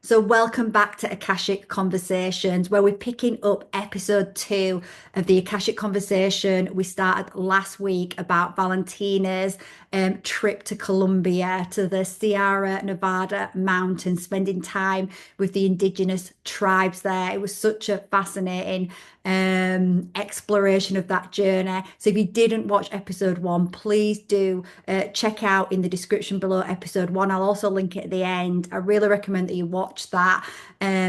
So, welcome back to Akashic Conversations, where we're picking up episode 2 of the Akashic Conversation we started last week about Valentina's trip to Colombia, to the Sierra Nevada mountains, spending time with the Indigenous tribes there. It was such a fascinating exploration of that journey. So, if you didn't watch episode 1, please do check out in the description below episode 1. I'll also link it at the end. I really recommend that you watch that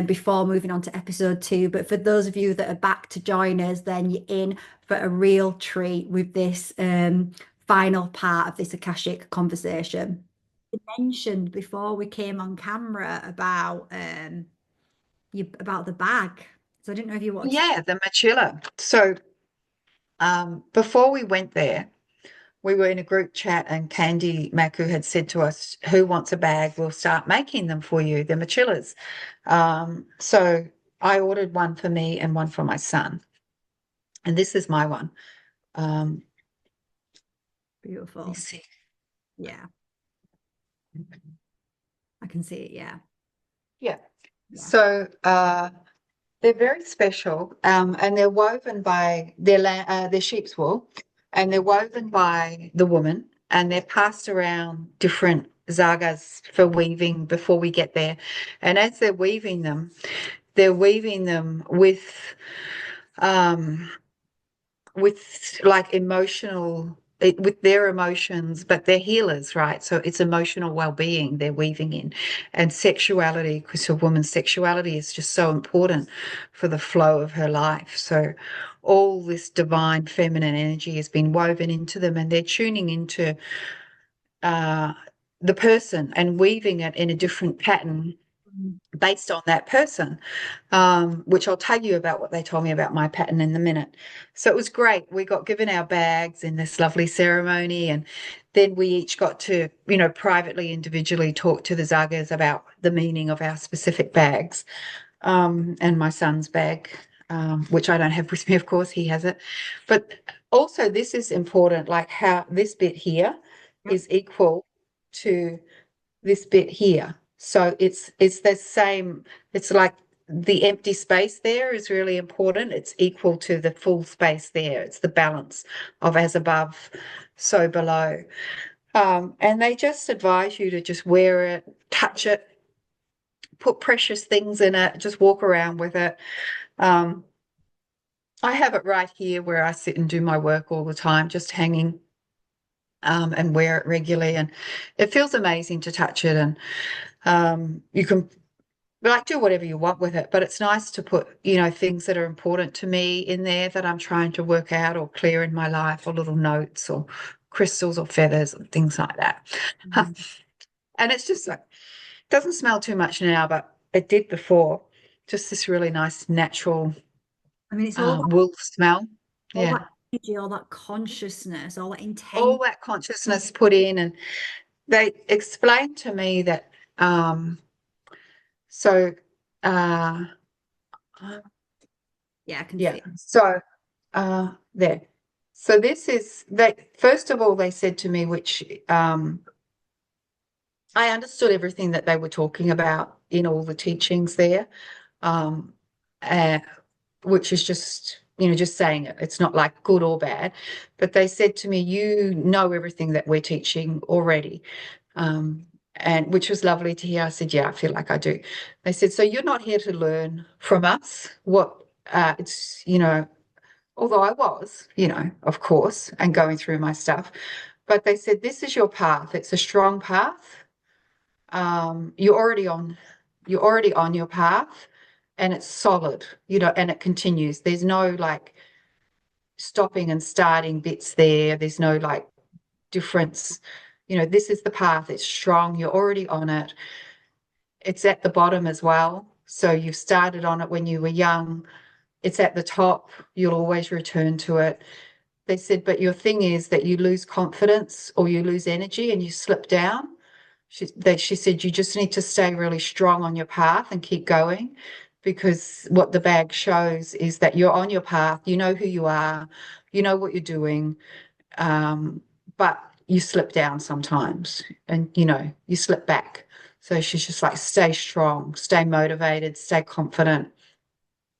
before moving on to episode 2. But for those of you that are back to join us, then you're in for a real treat with this final part of this Akashic conversation. You mentioned before we came on camera about about the bag. So I didn't know if you wanted to. Yeah, the mochila. So before we went there, we were in a group chat and Candy Maku had said to us, who wants a bag? We'll start making them for you, the mochilas. So I ordered one for me and one for my son. And this is my one. Let me Beautiful. see. Yeah, I can see it. Yeah. Yeah. Yeah. So they're very special, and they're woven by their sheep's wool, and they're woven by the woman, and they're passed around different zagas for weaving before we get there. And as they're weaving them um, with like with their emotions, but they're healers, right? So it's emotional well-being they're weaving in, and sexuality, because a woman's sexuality is just so important for the flow of her life. So all this divine feminine energy has been woven into them, and they're tuning into uh, the person and weaving it in a different pattern Mm. based on that person, which I'll tell you about what they told me about my pattern in a minute. So it was great. We got given our bags in this lovely ceremony, and then we each got to, privately, individually talk to the Zagas about the meaning of our specific bags. And my son's bag, which I don't have with me, of course, he has it. But also, this is important, like how this bit here Yep. is equal to this bit here. So it's the same, it's like the empty space there is really important. It's equal to the full space there. It's the balance of as above, so below. And they just advise you to just wear it, touch it, put precious things in it, just walk around with it. Um, I have it right here where I sit and do my work all the time, just hanging, and wear it regularly. And it feels amazing to touch it. And you can like do whatever you want with it, but it's nice to put, things that are important to me in there that I'm trying to work out or clear in my life, or little notes or crystals or feathers and things like that. Mhm. And it's just like, doesn't smell too much now, but it did before. Just this really nice natural I mean, it's wool smell. all Yeah. that energy, all that consciousness, all that All intent. that consciousness put in, and they explained to me that so uh Yeah, I can yeah. see it. So there. So this is they first of all they said to me, which I understood everything that they were talking about in all the teachings there. Um uh, which is just, just saying it. It's not like good or bad. But they said to me, you know everything that we're teaching already. And which was lovely to hear. I said, yeah, I feel like I do. They said, so you're not here to learn from us what it's, although I was, of course, and going through my stuff. But they said, this is your path. It's a strong path. You're already on your path, and it's solid, and it continues. There's no like stopping and starting bits there. There's no like difference. This is the path. It's strong. You're already on it. It's at the bottom as well. So you started on it when you were young. It's at the top. You'll always return to it. They said, but your thing is that you lose confidence or you lose energy and you slip down. She said, you just need to stay really strong on your path and keep going, because what the bag shows is that you're on your path. You know who you are. You know what you're doing. But you slip down sometimes, and you slip back. So she's just like, stay strong, stay motivated, stay confident.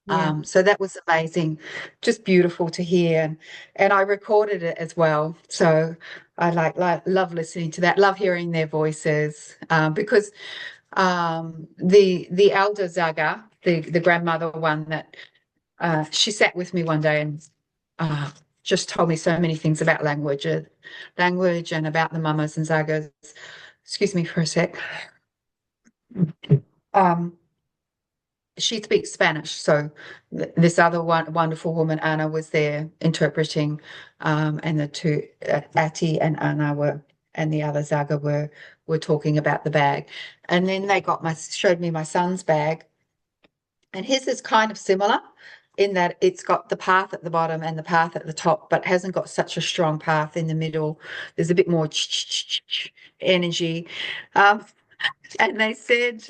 Yeah. So that was amazing, just beautiful to hear. And I recorded it as well. So I like love listening to that, love hearing their voices, because the elder Zaga, the grandmother one that she sat with me one day and uh, just told me so many things about language and about the mamas and Zagas. Excuse me for a sec. Um, she speaks Spanish, so this other wonderful woman, Anna, was there interpreting, and the two, Ati and Anna were, and the other Zaga were talking about the bag, and then they showed me my son's bag, and his is kind of similar in that it's got the path at the bottom and the path at the top, but hasn't got such a strong path in the middle. There's a bit more energy, um, and they said.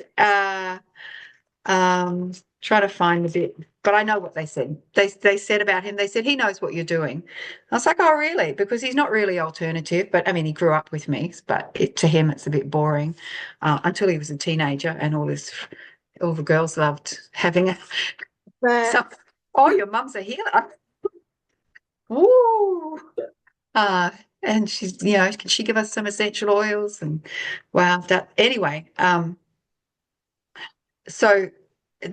Try to find a bit, but I know what they said. They said about him, they said he knows what you're doing. I was like, oh, really? Because he's not really alternative, but I mean, he grew up with me, but to him, it's a bit boring until he was a teenager and all the girls loved having But some. Oh, your mum's a healer. Ooh. Uh, and she's, can she give us some essential oils? And wow, that anyway. So,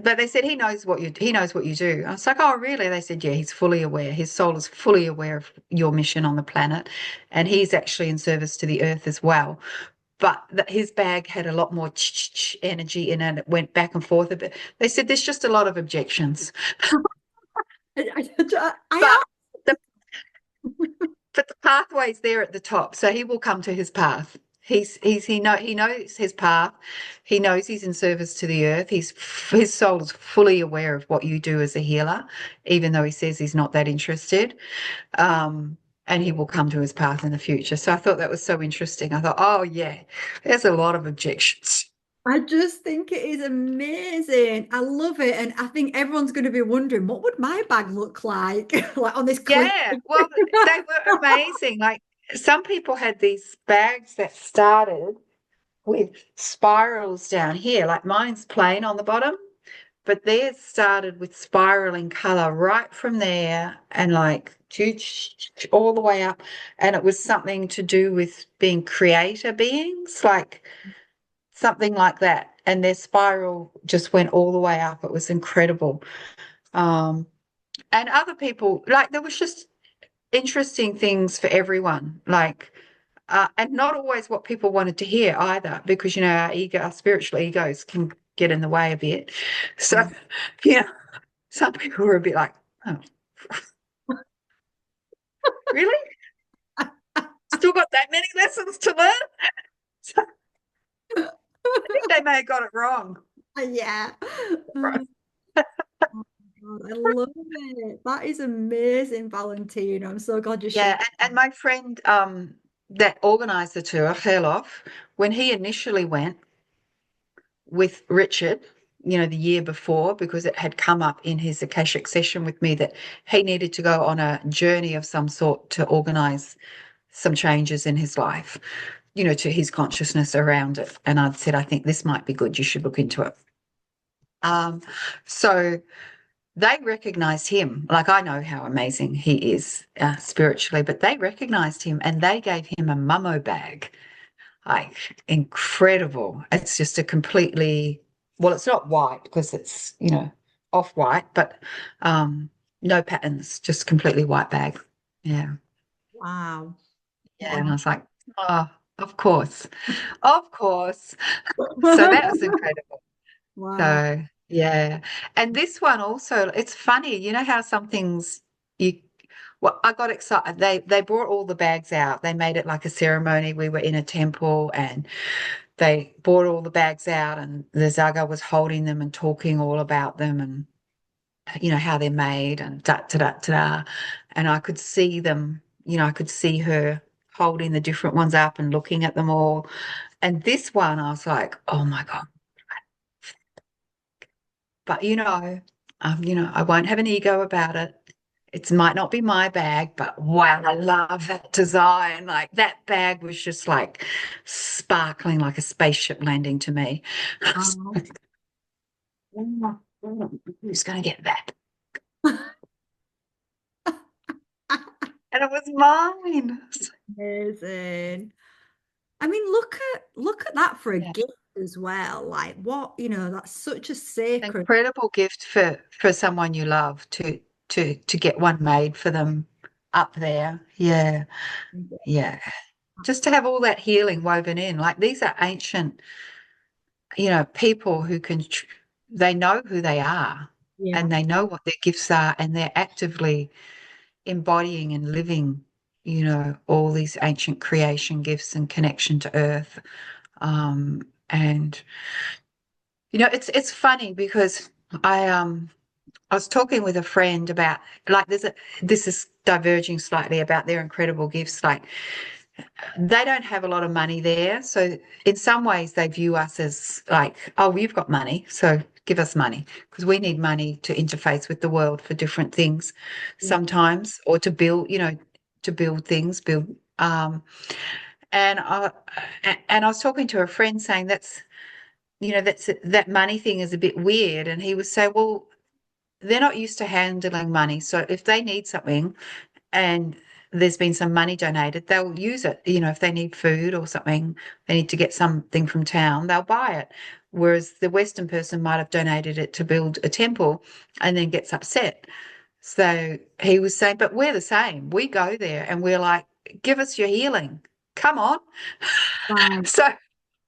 but they said he knows what you do. I was like, oh, really? They said, yeah, he's fully aware. His soul is fully aware of your mission on the planet, and he's actually in service to the earth as well. But his bag had a lot more energy in it. It went back and forth a bit. They said there's just a lot of objections, but I the but the pathway's there at the top, so he will come to his path. He knows his path. He knows he's in service to the earth. His soul is fully aware of what you do as a healer, even though he says he's not that interested. And he will come to his path in the future. So I thought that was so interesting. I thought, oh yeah, there's a lot of objections. I just think it is amazing. I love it. And I think everyone's going to be wondering, what would my bag look like? Like on this cliff. Yeah, well, they were amazing. Like some people had these bags that started with spirals down here, like mine's plain on the bottom, but theirs started with spiraling color right from there and like all the way up. And it was something to do with being creator beings, like something like that. And their spiral just went all the way up. It was incredible. Um, and other people, like there was just interesting things for everyone. Like, and not always what people wanted to hear either, because our spiritual egos can get in the way a bit. So, yeah, some people were a bit like, "Oh, really? Still got that many lessons to learn?" So I think they may have got it wrong. Yeah. Right. God, I love it. That is amazing, Valentine. I'm so glad you shared. Yeah, and my friend that organised the tour, Herloff, when he initially went with Richard, the year before, because it had come up in his Akashic session with me that he needed to go on a journey of some sort to organise some changes in his life, to his consciousness around it. And I'd said, I think this might be good. You should look into it. So they recognized him. Like I know how amazing he is spiritually, but they recognized him and they gave him a mummo bag. Like incredible. It's just a completely, well, it's not white because it's, off white, but no patterns, just completely white bag. Yeah. Wow. Yeah. And Wow. I was like, oh, of course. Of course. So that was incredible. Wow. So yeah. And this one also, it's funny, how some things you well, I got excited. They brought all the bags out. They made it like a ceremony. We were in a temple and they brought all the bags out and the Zaga was holding them and talking all about them and how they're made and da da da da. And I could see them, I could see her holding the different ones up and looking at them all. And this one, I was like, oh my God. But I won't have an ego about it. It might not be my bag, but wow, I love that design. Like that bag was just like sparkling like a spaceship landing to me. Wow. Who's going to get that? And it was mine. Amazing. I mean, look at that for a Yeah. gift as well. Like what, that's such a sacred. Incredible gift for someone you love to get one made for them up there. Yeah. Yeah. Just to have all that healing woven in. Like these are ancient, people who they know who they are Yeah. and they know what their gifts are and they're actively embodying and living, all these ancient creation gifts and connection to earth. And it's funny because I was talking with a friend about like this is diverging slightly about their incredible gifts. Like they don't have a lot of money there. So in some ways they view us as like, oh, we've got money, so give us money because we need money to interface with the world for different things Yeah. sometimes or to build things, and I was talking to a friend saying that money thing is a bit weird. And he was saying, well, they're not used to handling money. So if they need something and there's been some money donated, they'll use it. If they need food or something, they need to get something from town, they'll buy it. Whereas the Western person might have donated it to build a temple and then gets upset. So he was saying, but we're the same. We go there and we're like, give us your healing. Come on. Right. So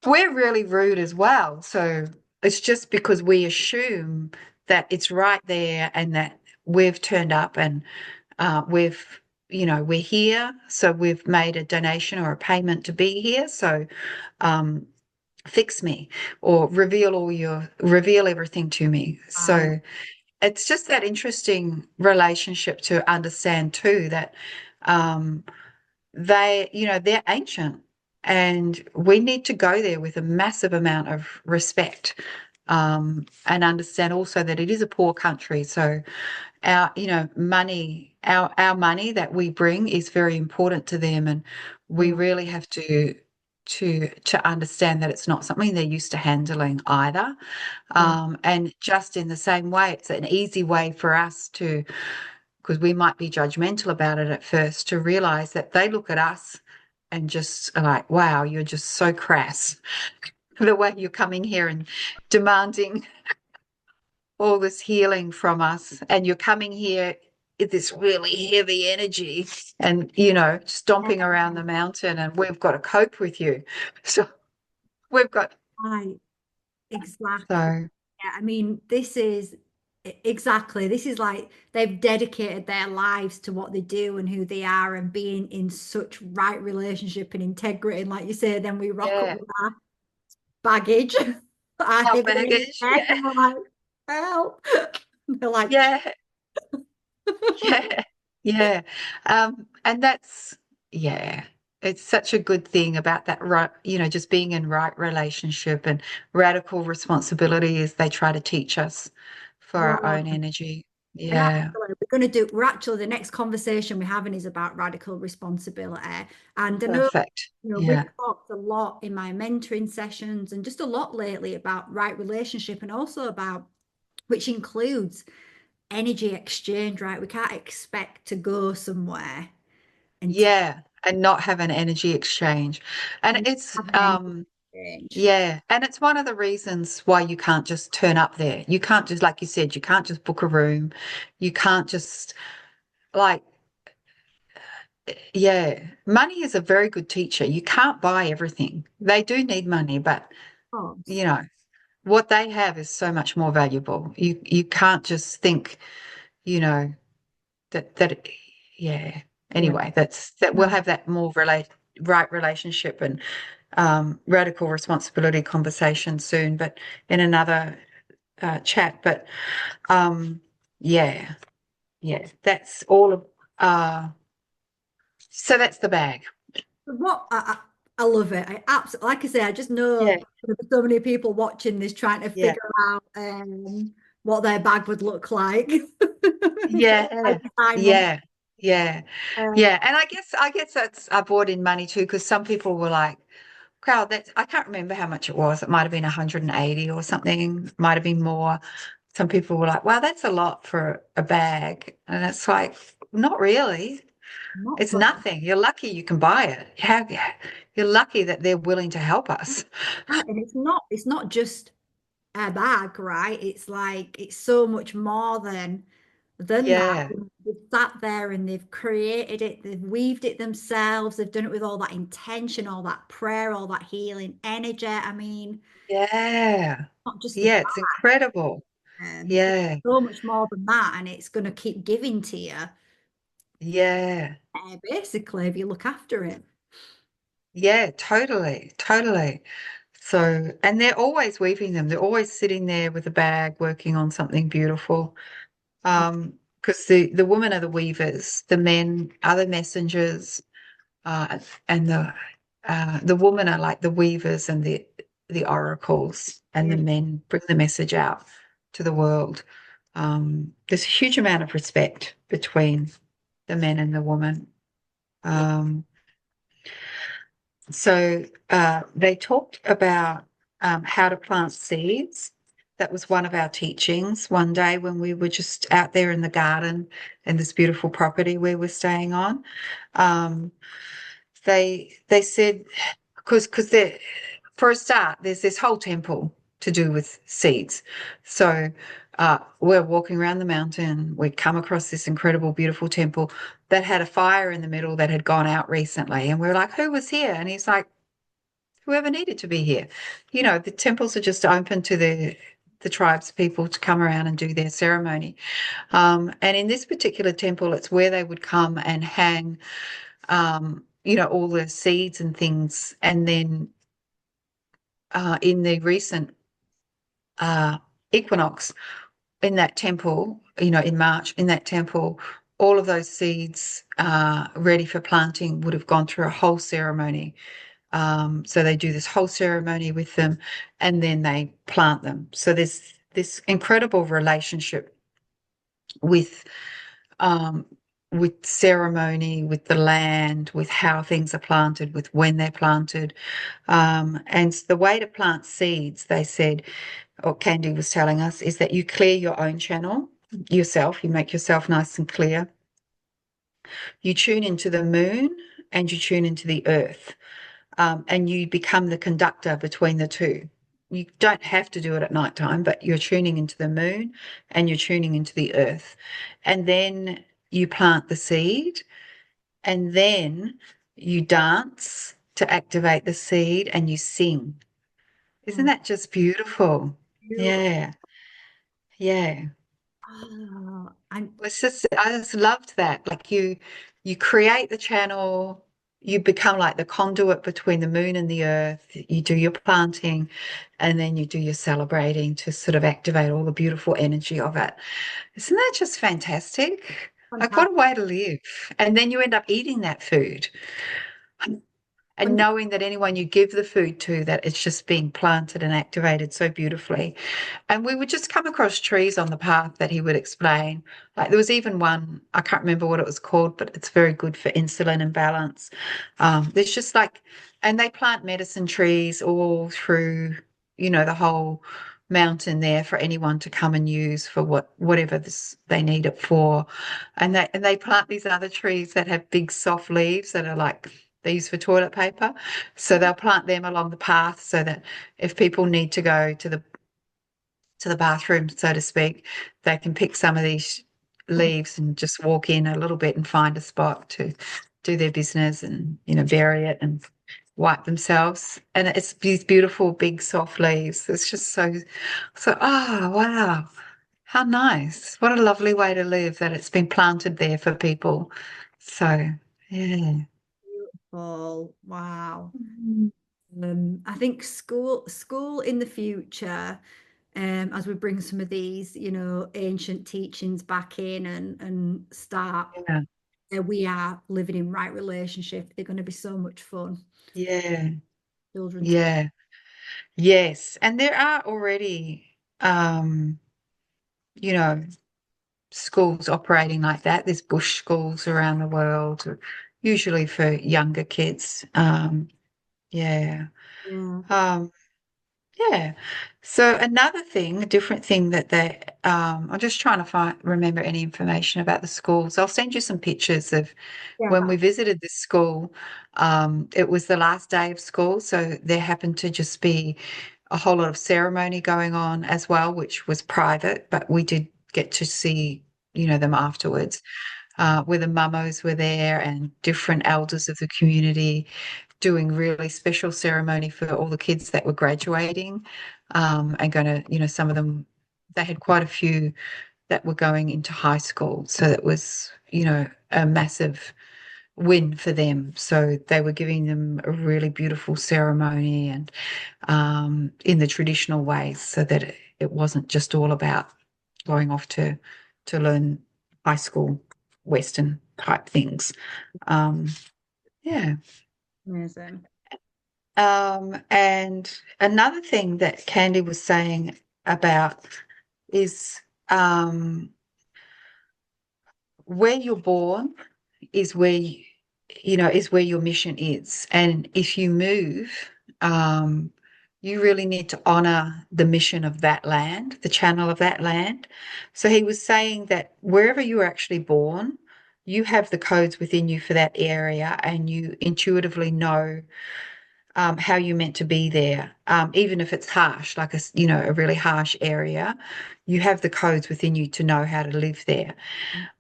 we're really rude as well. So it's just because we assume that it's right there and that we've turned up and we're here. So we've made a donation or a payment to be here. So um, fix me or reveal everything to me. Right. So it's just that interesting relationship to understand too that um, they're ancient and we need to go there with a massive amount of respect, and understand also that it is a poor country. So our money that we bring is very important to them. And we Yeah. really have to understand that it's not something they're used to handling either. Yeah. And just in the same way, it's an easy way for us to, because we might be judgmental about it at first, to realize that they look at us and just are like, wow, you're just so crass. The way you're coming here and demanding all this healing from us, and you're coming here with this really heavy energy and, stomping around the mountain, and we've got to cope with you. So we've got, Right. Exactly. so Yeah, I mean, this is like they've dedicated their lives to what they do and who they are and being in such right relationship and integrity. And like you say, then we rock up yeah, with our baggage, our our heavy baggage. and Yeah, we're like, help. They're like, yeah, yeah, yeah. And that's, yeah, it's such a good thing about that, right? Just being in right relationship and radical responsibility as they try to teach us for our oh, own energy. and Yeah, actually, we're actually, the next conversation we're having is about radical responsibility. And I know, perfect. we've Yeah, talked a lot in my mentoring sessions and just a lot lately about right relationship and also about, which includes energy exchange, right? We can't expect to go somewhere and to yeah, and not have an energy exchange. And it's have an energy exchange. yeah, and it's one of the reasons why you can't just turn up there. You can't just, like you said, you can't just book a room. You can't just like, yeah, money is a very good teacher. You can't buy everything. They do need money, but Of course. you know, what they have is so much more valuable. You can't just think, you know, that yeah. Yeah. Anyway, that we'll No. have that more right relationship and radical responsibility conversation soon, but in another chat. But um, yeah, yeah, that's all of so that's the bag. What I love it. I absolutely, like I say, I just know Yeah, there's so many people watching this trying to yeah, figure out what their bag would look like. Yeah, Like 9 months. yeah, yeah, Um, yeah. And I guess that's I brought in money too, because some people were like, "Wow, that's I can't remember how much it was. It might have been 180 or something. Might have been more." Some people were like, "Wow, that's a lot for a bag," and it's like, not really. not It's for nothing. You're lucky you can buy it. You're lucky that they're willing to help us. right, and it's not just a bag, right? It's like it's so much more than that. Yeah, They've sat there and they've created it, they've weaved it themselves, they've done it with all that intention, all that prayer, all that healing energy. I mean, yeah, not just the yeah. It's incredible. it's Yeah, so much more than that, and it's going to keep giving to you, yeah. basically, if you look after it. Yeah, totally, totally. So, and they're always weaving them. They're always sitting there with a bag working on something beautiful. Because the women are the weavers, the men are the messengers, and the women are like the weavers and the oracles, and the Yeah. men bring the message out to the world. There's a huge amount of respect between the men and the woman. Um, So they talked about how to plant seeds. That was one of our teachings one day when we were just out there in the garden in this beautiful property we were staying on. Um, they said because there for a start there's this whole temple to do with seeds. So we're walking around the mountain. We come across this incredible, beautiful temple that had a fire in the middle that had gone out recently, and we are like, "Who was here?" And he's like, whoever needed to be here. The temples are just open to the tribes people to come around and do their ceremony. And in this particular temple, it's where they would come and hang, all the seeds and things. And then in the recent uh, equinox in that temple, in March, in that temple, all of those seeds ready for planting would have gone through a whole ceremony. So they do this whole ceremony with them and then they plant them. So there's this incredible relationship with um, with ceremony, with the land, with how things are planted, with when they're planted. And the way to plant seeds, they said, or Candy was telling us, is that you clear your own channel yourself, you make yourself nice and clear. You tune into the moon and you tune into the earth. And you become the conductor between the two. You don't have to do it at night time, but you're tuning into the moon and you're tuning into the earth. And then you plant the seed and then you dance to activate the seed and you sing. Isn't Mm. that just beautiful? Beautiful. Yeah, yeah. Oh, and I just loved that. Like you create the channel, you become like the conduit between the moon and the earth. You do your planting, and then you do your celebrating to sort of activate all the beautiful energy of it. Isn't that just fantastic? Like what fantastic. a way to live. And then you end up eating that food and knowing that anyone you give the food to, that it's just being planted and activated so beautifully. And we would just come across trees on the path that he would explain. Like there was even one, I can't remember what it was called, but it's very good for insulin imbalance. There's just like, and they plant medicine trees all through, the whole mountain there for anyone to come and use for whatever they need it for. And they plant these other trees that have big soft leaves that are like they use for toilet paper. So they'll plant them along the path so that if people need to go to the bathroom, so to speak, they can pick some of these leaves and just walk in a little bit and find a spot to do their business and, bury it and wipe themselves. And it's these beautiful, big, soft leaves. It's just so, oh, wow. How nice. What a lovely way to live that it's been planted there for people. So, yeah. Beautiful. Wow. Mm. I think school in the future, as we bring some of these, ancient teachings back in and start Yeah. we are living in right relationship. They're going to be so much fun. Yeah. Children to. Yeah. Yes. And there are already, you know, schools operating like that. There's bush schools around the world, usually for younger kids. Yeah. Yeah. Um, yeah. So another thing, a different thing that I'm just trying to remember any information about the schools. I'll send you some pictures of when Yeah. we visited this school. It was the last day of school, so there happened to just be a whole lot of ceremony going on as well, which was private, but we did get to see, them afterwards, where the mummos were there and different elders of the community doing really special ceremony for all the kids that were graduating, and going to, some of them, they had quite a few that were going into high school. So that was, a massive win for them. So they were giving them a really beautiful ceremony and in the traditional ways, so that it wasn't just all about going off to learn high school Western type things. Um, yeah. Amazing. And another thing that Candy was saying about is where you're born is is where your mission is. And if you move, um, you really need to honor the mission of that land, the channel of that land. So he was saying that wherever you were actually born, you have the codes within you for that area, and you intuitively know how you're meant to be there, even if it's harsh, like a really harsh area, you have the codes within you to know how to live there.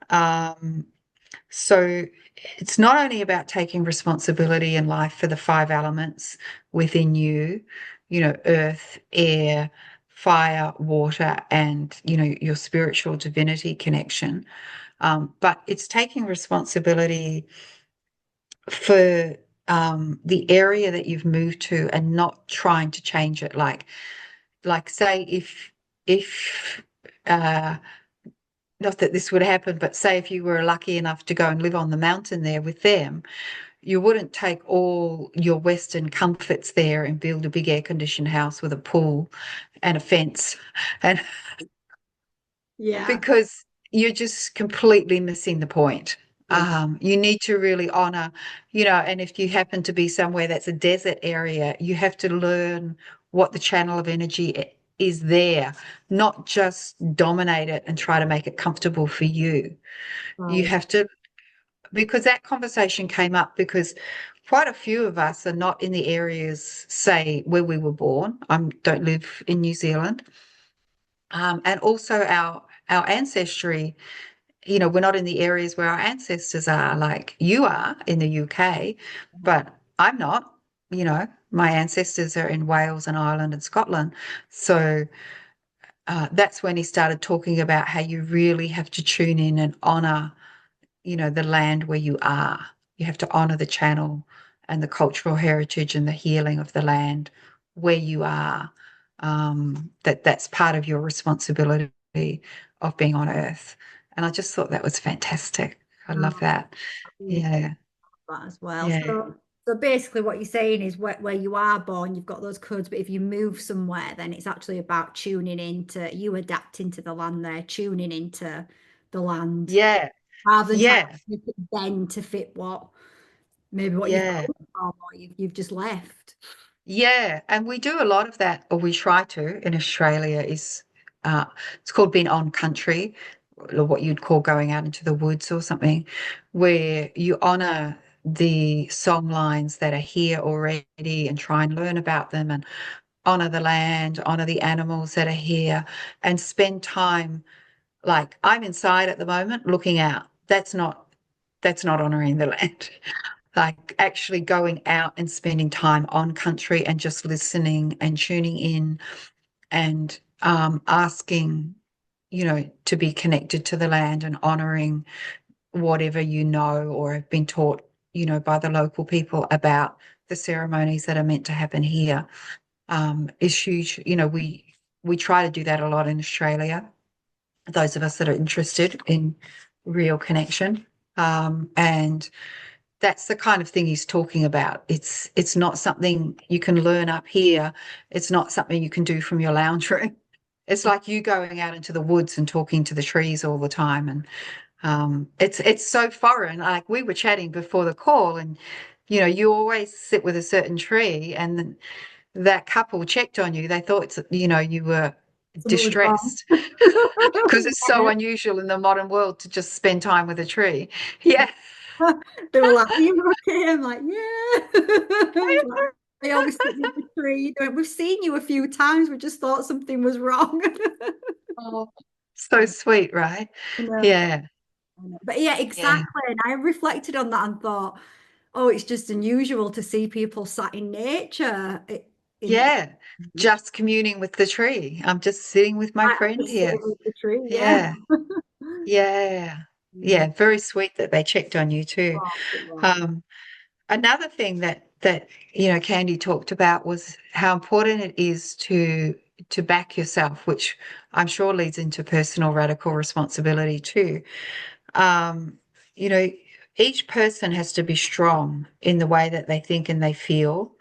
Um, so it's not only about taking responsibility in life for the five elements within you, earth, air, fire, water, and, your spiritual divinity connection. But it's taking responsibility for the area that you've moved to and not trying to change it. Like say if not that this would happen, but say if you were lucky enough to go and live on the mountain there with them, you wouldn't take all your Western comforts there and build a big air conditioned house with a pool and a fence, and Yeah. because you're just completely missing the point. Yeah. You need to really honor, and if you happen to be somewhere that's a desert area, you have to learn what the channel of energy is there, not just dominate it and try to make it comfortable for you. You Right. have to, because that conversation came up because quite a few of us are not in the areas, say, where we were born. I don't live in New Zealand. And also our ancestry, we're not in the areas where our ancestors are, like you are in the UK, but I'm not. My ancestors are in Wales and Ireland and Scotland. So that's when he started talking about how you really have to tune in and honor, the land where you are. You have to honor the channel and the cultural heritage and the healing of the land where you are. That's part of your responsibility of being on Earth. And I just thought that was fantastic. I love Oh, that. really Yeah, that as well. yeah, So basically what you're saying is where you are born, you've got those codes, but if you move somewhere, then it's actually about tuning into you adapting to the land there, tuning into the land, yeah, rather than trying to yeah, make it bend to fit maybe what you've yeah. come from or you've just left. Yeah, and we do a lot of that, or we try to in Australia, is uh, it's called being on country, or what you'd call going out into the woods or something, where you honor the song lines that are here already and try and learn about them and honor the land, honor the animals that are here, and spend time. Like I'm inside at the moment looking out. That's not honoring the land. Like actually going out and spending time on country and just listening and tuning in and asking, to be connected to the land and honoring whatever you know or have been taught, by the local people about the ceremonies that are meant to happen here, is huge. We try to do that a lot in Australia, those of us that are interested in real connection. And that's the kind of thing he's talking about. It's not something you can learn up here. It's not something you can do from your lounge room. It's like you going out into the woods and talking to the trees all the time. And it's so foreign. Like we were chatting before the call, and you always sit with a certain tree, and then that couple checked on you. They thought, you were Something was wrong. distressed because it's so unusual in the modern world to just spend time with a tree. Yeah. They were like, "Are you okay?" I'm like, "Yeah." He's like, "I always sit with the tree." They went, "We've seen you a few times. We just thought something was wrong." Oh, so sweet, right? I know, Yeah. I know. But yeah, Yeah. exactly. And I reflected on that and thought, oh, it's just unusual to see people sat in nature. In Yeah. Just communing with the tree. I'm just sitting with my I friend just sit here. with the tree. Yeah. Yeah. Yeah. Mm. Yeah. Very sweet that they checked on you too. Oh, it was. Um, Another thing that Candy talked about was how important it is to back yourself, which I'm sure leads into personal radical responsibility too. Um, you know, each person has to be strong in the way that they think and they feel,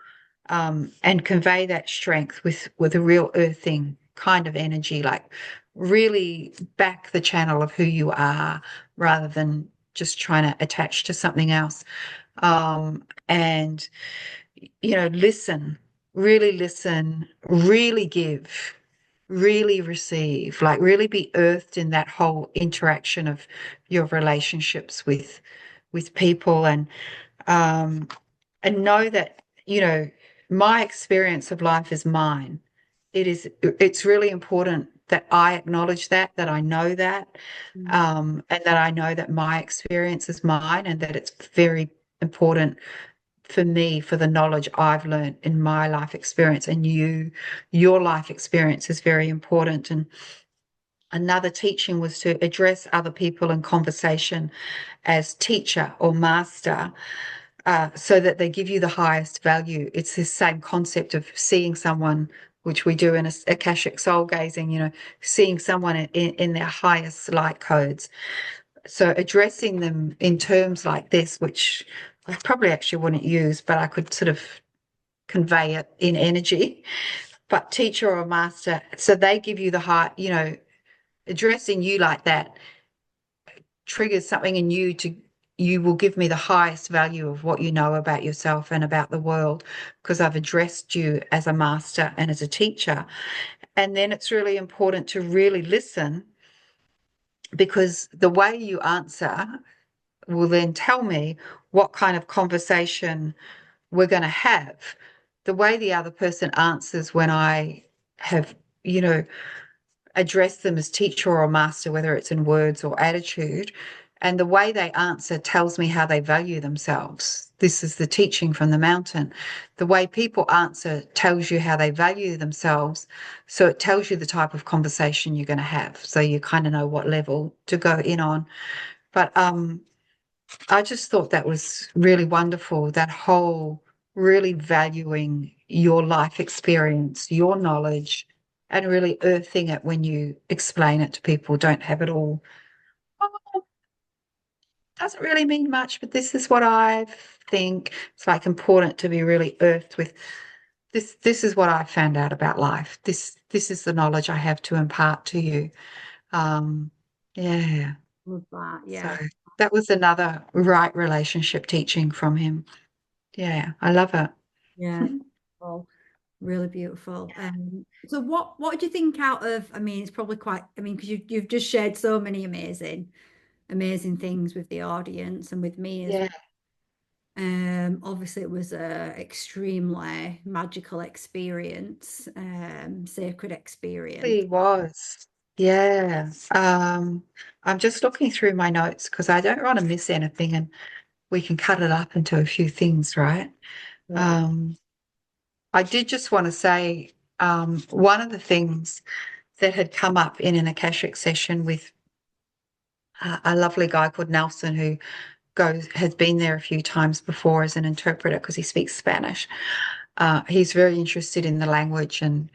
and convey that strength with a real earthing kind of energy, like really back the channel of who you are rather than just trying to attach to something else. And listen, really give, really receive, like really be earthed in that whole interaction of your relationships with people, um and know that my experience of life is mine. It's really important that I acknowledge that I know that, Mm. and that I know that my experience is mine, and that it's very important for me, for the knowledge I've learned in my life experience, and your life experience is very important. And another teaching was to address other people in conversation as teacher or master, so that they give you the highest value. It's this same concept of seeing someone, which we do in Akashic soul gazing, seeing someone in their highest light codes. So addressing them in terms like this, which I probably actually wouldn't use, but I could sort of convey it in energy. But teacher or master, so they give you the high, addressing you like that triggers something in you to you will give me the highest value of what you know about yourself and about the world, because I've addressed you as a master and as a teacher. And then it's really important to really listen, because the way you answer will then tell me what kind of conversation we're going to have. The way the other person answers when I have, you know, address them as teacher or master, whether it's in words or attitude, and the way they answer tells me how they value themselves. This is the teaching from the mountain. The way people answer tells you how they value themselves. So it tells you the type of conversation you're going to have. So you kind of know what level to go in on. But I just thought that was really wonderful, that whole really valuing your life experience, your knowledge, and really earthing it when you explain it to people. Don't have it all, oh, doesn't really mean much, but this is what I think. It's like important to be really earthed with this. This is what I found out about life. This is the knowledge I have to impart to you. Um, yeah. Love that. So Yeah. that was another right relationship teaching from him. Yeah, I love it. Yeah. Well, really beautiful. So what do you think out of, I mean, it's probably quite, I mean, because you've just shared so many amazing things with the audience and with me as Yeah, well. Obviously it was a extremely magical experience, sacred experience. he was. Yeah. I'm just looking through my notes because I don't want to miss anything, and we can cut it up into a few things, right? Yeah. Um, I did just want to say, one of the things that had come up in an Akashic session with a lovely guy called Nelson, who has been there a few times before as an interpreter because he speaks Spanish. He's very interested in the language, and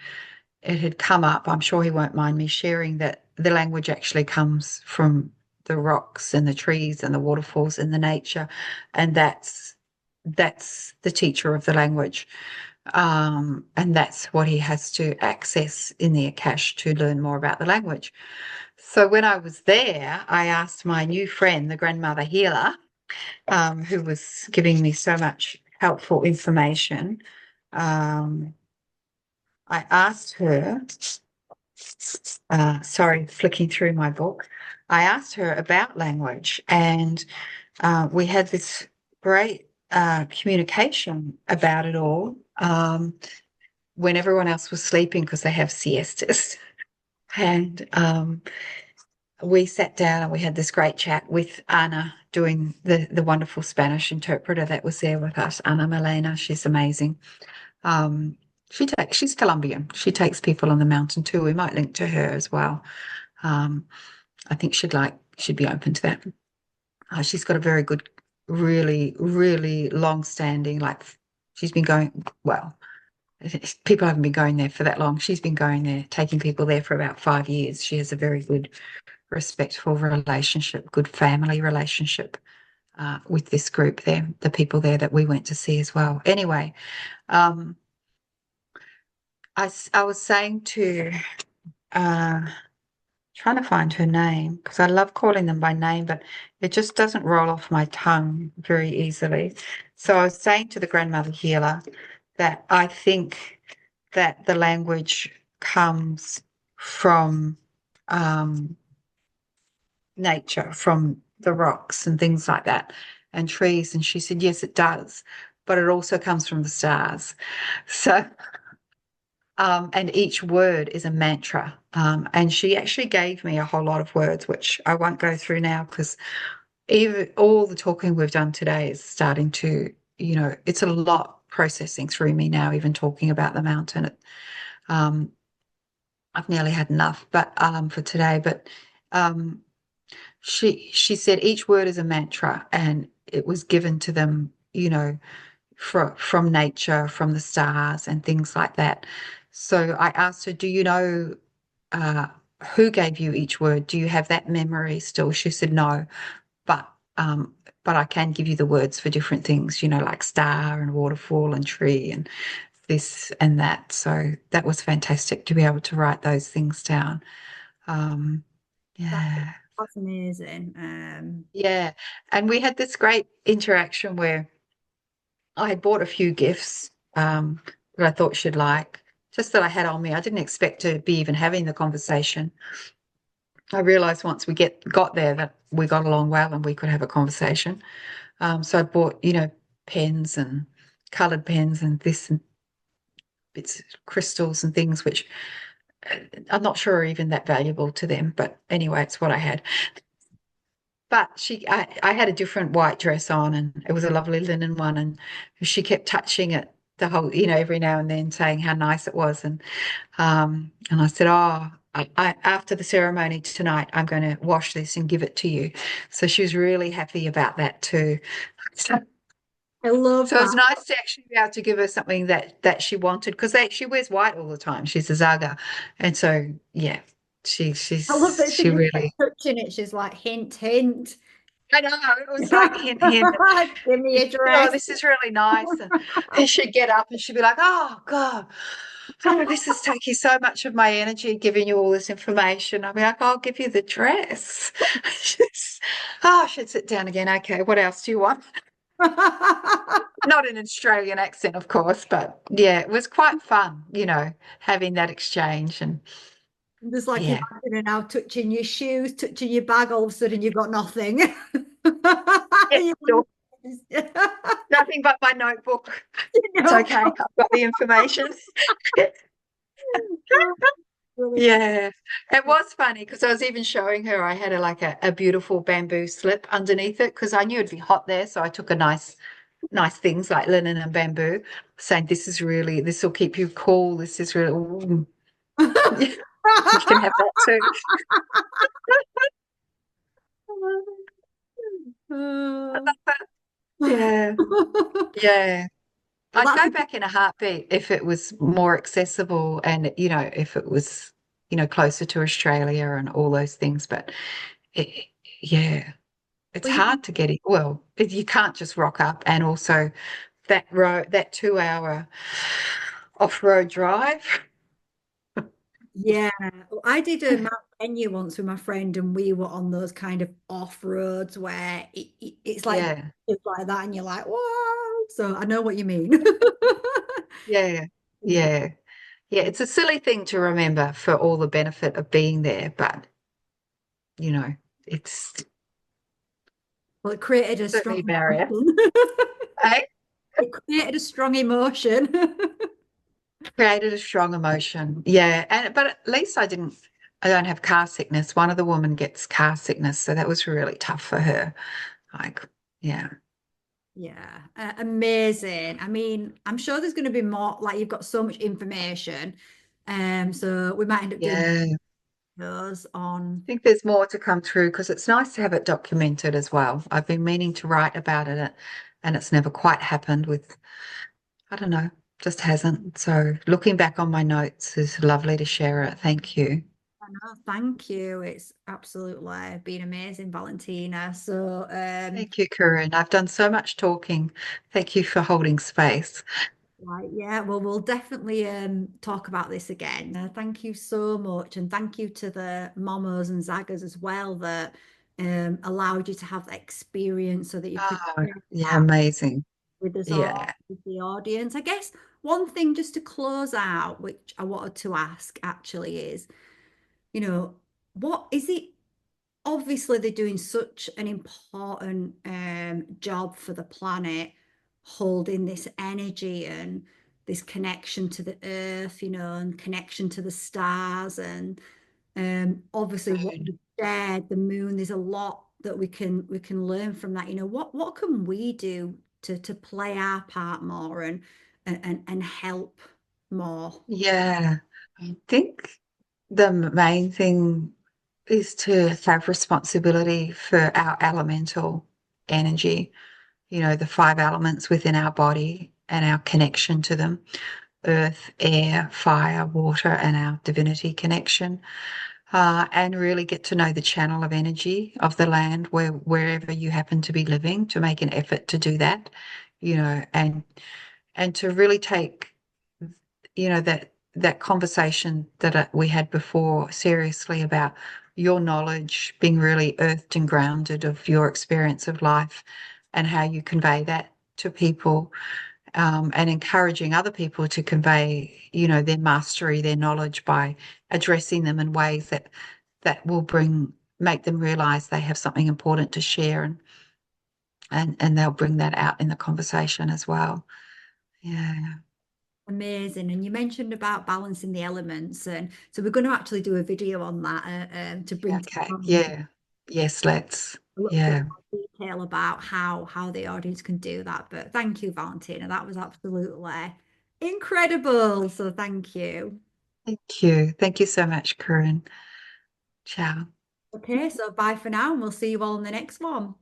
it had come up. I'm sure he won't mind me sharing that the language actually comes from the rocks and the trees and the waterfalls and the nature, and that's the teacher of the language. And that's what he has to access in the Akash to learn more about the language. So when I was there, I asked my new friend, the grandmother healer, who was giving me so much helpful information. I asked her, sorry, flicking through my book. I asked her about language, and we had this great communication about it all when everyone else was sleeping because they have siestas. And we sat down and we had this great chat with Anna doing the wonderful Spanish interpreter that was there with us, Ana Milena. She's amazing. Um, she's Colombian. She takes people on the mountain too. We might link to her as well. Um, I think she'd be open to that. She's got a very good, really, really long-standing, like she's been going, well, people haven't been going there for that long. She's been going there, taking people there for about 5 years. She has a very good, respectful relationship, good family relationship with this group there, the people there that we went to see as well. Anyway, um, I was saying to uh, trying to find her name because I love calling them by name, but it just doesn't roll off my tongue very easily. So I was saying to the grandmother healer that I think that the language comes from nature, from the rocks and things like that, and trees. And she said, yes, it does, but it also comes from the stars. So and each word is a mantra. And she actually gave me a whole lot of words, which I won't go through now because even all the talking we've done today is starting to, it's a lot processing through me now, even talking about the mountain. Um, I've nearly had enough, but for today. But um, she said each word is a mantra, and it was given to them, from nature, from the stars, and things like that. So I asked her, "Do you know uh, who gave you each word? Do you have that memory still?" She said, "No, but but I can give you the words for different things, like star and waterfall and tree and this and that." So that was fantastic to be able to write those things down. Um, That, yeah, that's amazing. yeah, and we had this great interaction where I had bought a few gifts that I thought she'd like, just that I had on me. I didn't expect to be even having the conversation. I realized once we got there that we got along well and we could have a conversation. So I bought, pens and colored pens and this and bits, crystals and things, which I'm not sure are even that valuable to them. But anyway, it's what I had. But I had a different white dress on, and it was a lovely linen one, and she kept touching it the whole, every now and then, saying how nice it was, and I said, "Oh, after the ceremony tonight, I'm going to wash this and give it to you." So she was really happy about that too. So, I love so it was that. nice to actually be able to give her something that she wanted because she wears white all the time. She's a Zaga, and so yeah, I love that she she just kept really. touching it. She's like, hint, hint. I know it was like hint, hint. Give me a Oh, dress. this is really nice. And she'd get up and she'd be like, oh, God, oh, this is taking so much of my energy, giving you all this information. I'd be like, I'll give you the dress. She'd sit down again. Okay, what else do you want? Not an Australian accent, of course, but yeah, it was quite fun, having that exchange. And Just like yeah, imagining now touching your shoes, touching your bag, all of a sudden you've got nothing. yeah, You sure. Nothing but my notebook. It's know? okay. I've got the information. Brilliant. Yeah, it was funny because I was even showing her I had a beautiful bamboo slip underneath it because I knew it'd be hot there. So I took a nice things like linen and bamboo, saying this will keep you cool. This is really, ooh. You can have that too. Yeah, yeah. Well, I'd that's go back in a heartbeat if it was more accessible and, if it was, closer to Australia and all those things. But it, yeah. It's well, you, hard to get it. Well, you can't just rock up and also that 2 hour off-road drive. Yeah, well, I did a Mount Kenya once with my friend, and we were on those kind of off roads where it's like Yeah, it's like that, and you're like, whoa. So I know what you mean. yeah, yeah, yeah. It's a silly thing to remember for all the benefit of being there, but you know, it's Well, it created a strong certainly a barrier. emotion. I It created a strong emotion. created a strong emotion. Yeah, and but at least I don't have car sickness. One of the women gets car sickness, so that was really tough for her. Like, yeah. Yeah, amazing. I mean, I'm sure there's going to be more, like you've got so much information. So we might end up doing Yeah. those on. I think there's more to come through because it's nice to have it documented as well. I've been meaning to write about it and it's never quite happened with, I don't know, just hasn't. So looking back on my notes is lovely to share it. Thank you. Oh, thank you. It's absolutely been amazing, Valentina. So, Thank you, Corinne. I've done so much talking. Thank you for holding space. right, yeah, well, we'll definitely talk about this again. Thank you so much, and thank you to the mamas and zagas as well that allowed you to have that experience so that you could Oh, share yeah, that amazing. with us all, Yeah, with the audience. I guess one thing just to close out, which I wanted to ask actually is, what is it? Obviously they're doing such an important job for the planet, holding this energy and this connection to the earth, and connection to the stars, and obviously what moon. you shared, the moon. There's a lot that we can learn from that. What can we do to play our part more and help more? Yeah, I think the main thing is to have responsibility for our elemental energy, the five elements within our body and our connection to them: earth, air, fire, water, and our divinity connection. And really get to know the channel of energy of the land wherever you happen to be living, to make an effort to do that, and to really take, that conversation that we had before seriously about your knowledge being really earthed and grounded of your experience of life and how you convey that to people, and encouraging other people to convey, their mastery, their knowledge by addressing them in ways that will make them realize they have something important to share, and they'll bring that out in the conversation as well. Yeah. Amazing. And you mentioned about balancing the elements. And so we're going to actually do a video on that to bring to Okay. life Yeah. Yes, let's. a little bit Yeah. more detail about how the audience can do that. But thank you, Valentina. That was absolutely incredible. So thank you. Thank you. Thank you so much, Corinne. Ciao. Okay, so bye for now, and we'll see you all in the next one.